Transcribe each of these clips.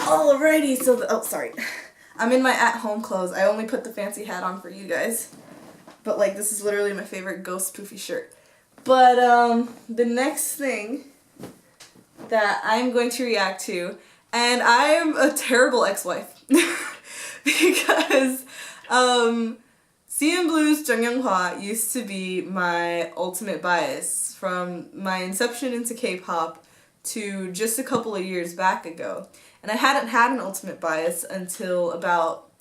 Alrighty, so oh sorry, I'm in my at-home clothes. I only put the fancy hat on for you guys, but like this is literally my favorite ghost poofy shirt. But the next thing that I'm going to react to, and I'm a terrible ex-wife because CN Blue's Yonghwa used to be my ultimate bias from my inception into K-pop to just a couple of years back ago. And I hadn't had an ultimate bias until about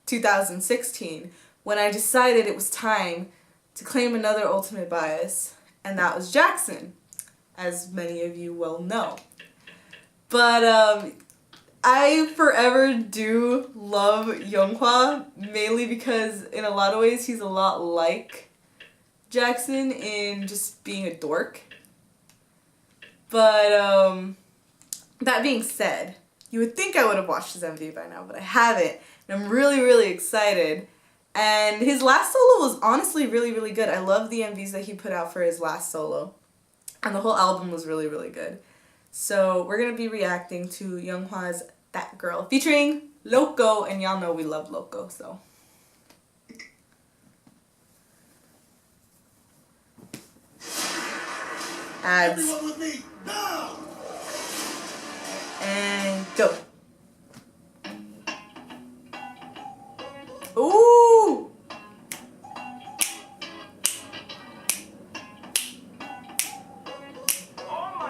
2016 when I decided it was time to claim another ultimate bias, and that was Jackson, as many of you well know. But I forever do love Yonghwa, mainly because in a lot of ways he's a lot like Jackson in just being a dork. But that being said, you would think I would have watched his MV by now, but I haven't, and I'm really, really excited. And his last solo was honestly really, really good. I love the MVs that he put out for his last solo, and the whole album was really, really good. So we're gonna be reacting to Yonghwa's That Girl featuring Loco, and y'all know we love Loco, so. Ads. Everyone with me now. And go. Ooh!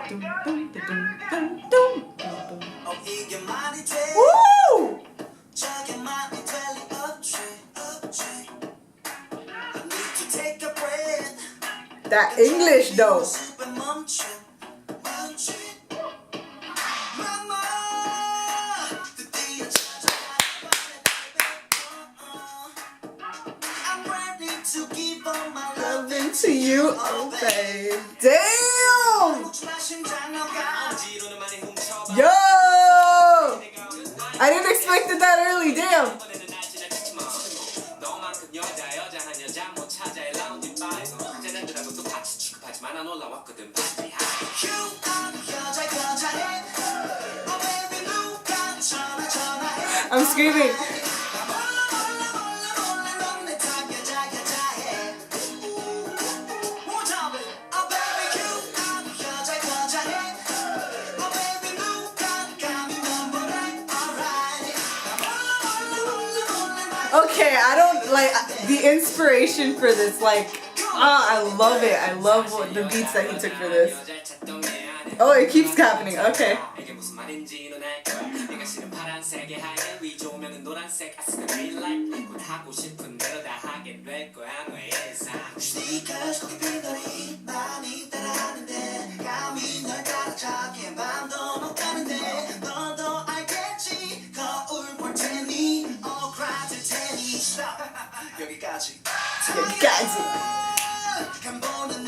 Dum, dum, dum, dum, dum, dum. Woo! That English though. Loving to you, oh babe. Damn! Yo! I didn't expect it that early, damn! I'm screaming. Okay, I don't like the inspiration for this. Like, I love it. I love the beats that he took for this. Oh, it keeps happening. Okay.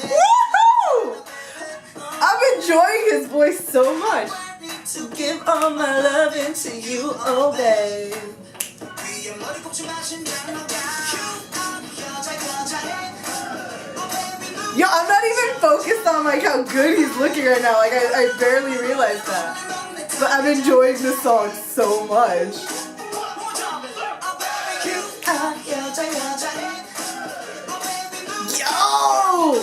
Woohoo! I'm enjoying his voice so much. Give all my loving to you, oh babe. Yo, I'm not even focused on like how good he's looking right now. Like I barely realized that. But I'm enjoying this song so much. Yo!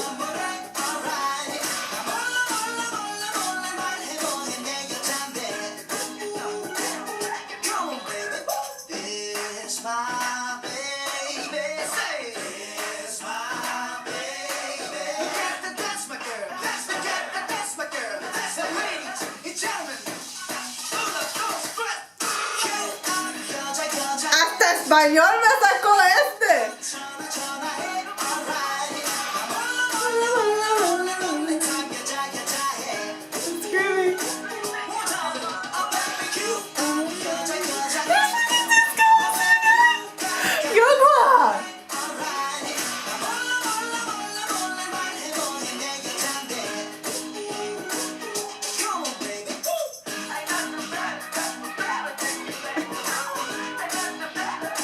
Hasta español me sacó este.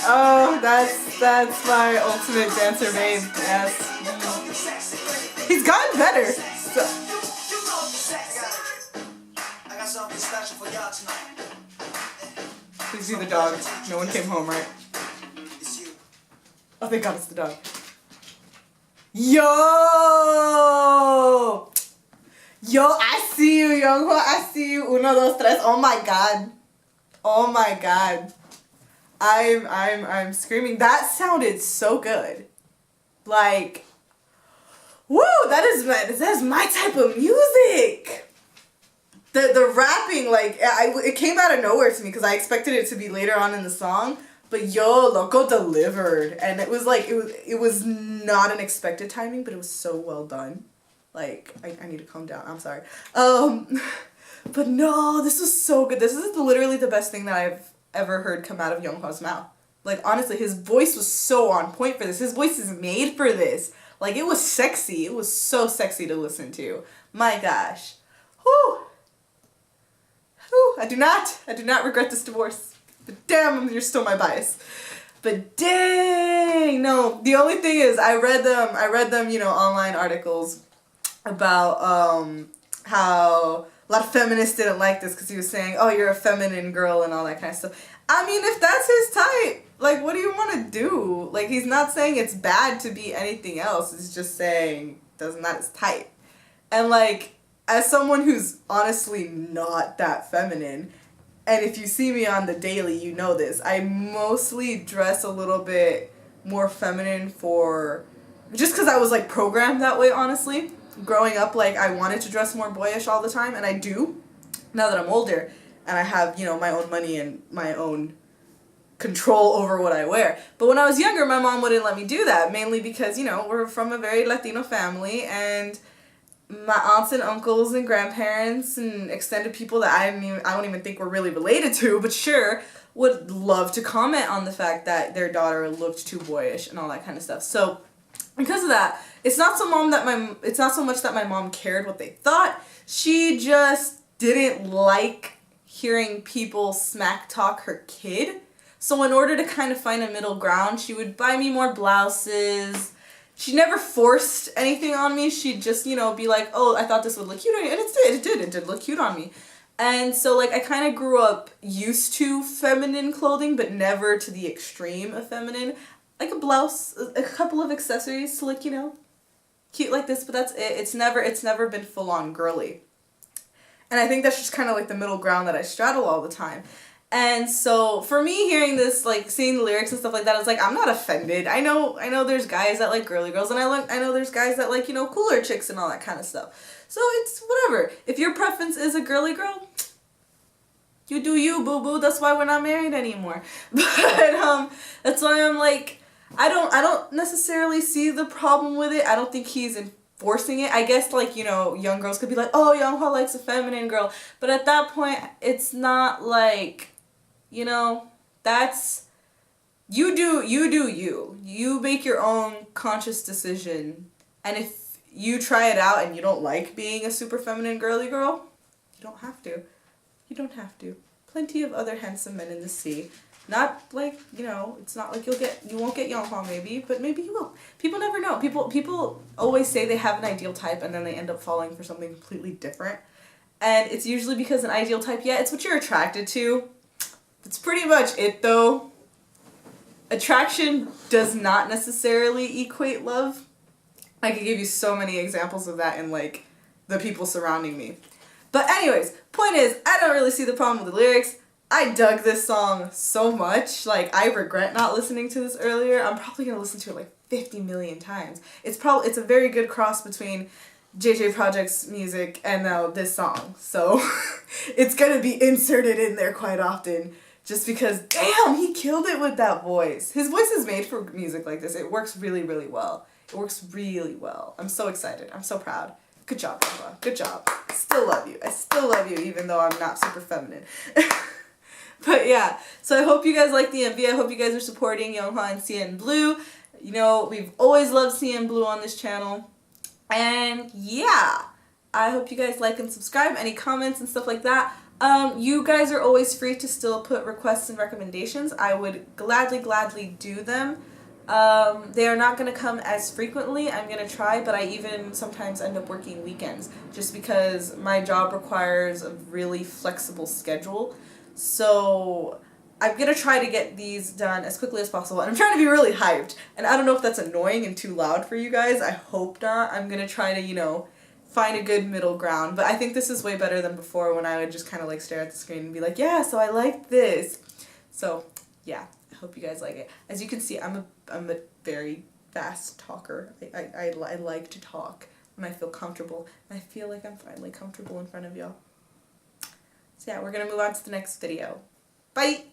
Oh, that's my ultimate dancer babe. Yes. He's gotten better. So. I got something special for y'all tonight. Please be the dog. No one came home, right? Oh, thank God it's the dog. Yo! Yo, I see you, Yonghwa. I see you. Uno, dos, tres. Oh my God. Oh my God. I'm screaming. That sounded so good. Like, woo, that is my type of music. The rapping, like, it came out of nowhere to me because I expected it to be later on in the song. But yo, Loco delivered. And it was like, it was not an expected timing, but it was so well done. Like, I need to calm down. I'm sorry. But no, this was so good. This is literally the best thing that I've ever heard come out of Yonghwa's mouth. Like, honestly, his voice was so on point for this. His voice is made for this. Like, it was sexy. It was so sexy to listen to. My gosh. Whew. Whew. I do not regret this divorce. But damn, you're still my bias. But dang, no. The only thing is, I read them, you know, online articles about how a lot of feminists didn't like this because he was saying, oh, you're a feminine girl and all that kind of stuff. I mean, if that's his type, like, what do you want to do? Like, he's not saying it's bad to be anything else. He's just saying that's not his type. And, like, as someone who's honestly not that feminine, and if you see me on the daily, you know this, I mostly dress a little bit more feminine just because I was, like, programmed that way, honestly. Growing up, like, I wanted to dress more boyish all the time, and I do, now that I'm older, and I have, you know, my own money and my own control over what I wear. But when I was younger, my mom wouldn't let me do that, mainly because, you know, we're from a very Latino family, and my aunts and uncles and grandparents and extended people that I don't even think we're really related to, but sure, would love to comment on the fact that their daughter looked too boyish and all that kind of stuff. So because of that, it's not so much that my mom cared what they thought. She just didn't like hearing people smack talk her kid. So in order to kind of find a middle ground, she would buy me more blouses. She never forced anything on me. She'd just, you know, be like, oh, I thought this would look cute on you. And it did look cute on me. And so, like, I kind of grew up used to feminine clothing, but never to the extreme of feminine. Like a blouse, a couple of accessories to, like, you know, cute like this, but that's it. It's never been full on girly. And I think that's just kind of like the middle ground that I straddle all the time. And so for me, hearing this, like, seeing the lyrics and stuff like that, I was like, I'm not offended. I know there's guys that like girly girls, and I know there's guys that like, you know, cooler chicks and all that kind of stuff. So it's whatever. If your preference is a girly girl, you do you, boo boo. That's why we're not married anymore. But that's why I'm like, I don't necessarily see the problem with it. I don't think he's enforcing it. I guess, like, you know, young girls could be like, oh, Yonghwa likes a feminine girl. But at that point, it's not like, you know, that's, you do you. You make your own conscious decision. And if you try it out and you don't like being a super feminine girly girl, you don't have to. You don't have to. Plenty of other handsome men in the sea. Not like, you know, it's not like you won't get Yonghwa maybe, but maybe you will. People never know. People always say they have an ideal type and then they end up falling for something completely different. And it's usually because an ideal type, yeah, it's what you're attracted to. That's pretty much it, though. Attraction does not necessarily equate love. I could give you so many examples of that in, like, the people surrounding me. But anyways, point is, I don't really see the problem with the lyrics. I dug this song so much. Like, I regret not listening to this earlier. I'm probably going to listen to it like 50 million times. It's a very good cross between JJ Project's music and now this song. So it's going to be inserted in there quite often just because, damn, he killed it with that voice. His voice is made for music like this. It works really, really well. It works really well. I'm so excited. I'm so proud. Good job, Yonghwa. Good job. I still love you. I still love you even though I'm not super feminine. But yeah, so I hope you guys like the MV. I hope you guys are supporting Yonghwa and CN Blue. You know, we've always loved CN Blue on this channel. And yeah, I hope you guys like and subscribe. Any comments and stuff like that. You guys are always free to still put requests and recommendations. I would gladly do them. They are not going to come as frequently. I'm going to try, but I even sometimes end up working weekends just because my job requires a really flexible schedule. So I'm gonna try to get these done as quickly as possible, and I'm trying to be really hyped, and I don't know if that's annoying and too loud for you guys. I hope not. I'm gonna try to, you know, find a good middle ground, but I think this is way better than before when I would just kind of like stare at the screen and be like, yeah, so I like this. So yeah, I hope you guys like it. As you can see, I'm a very fast talker. I like to talk when I feel comfortable, and I feel like I'm finally comfortable in front of y'all. So yeah, we're gonna move on to the next video. Bye!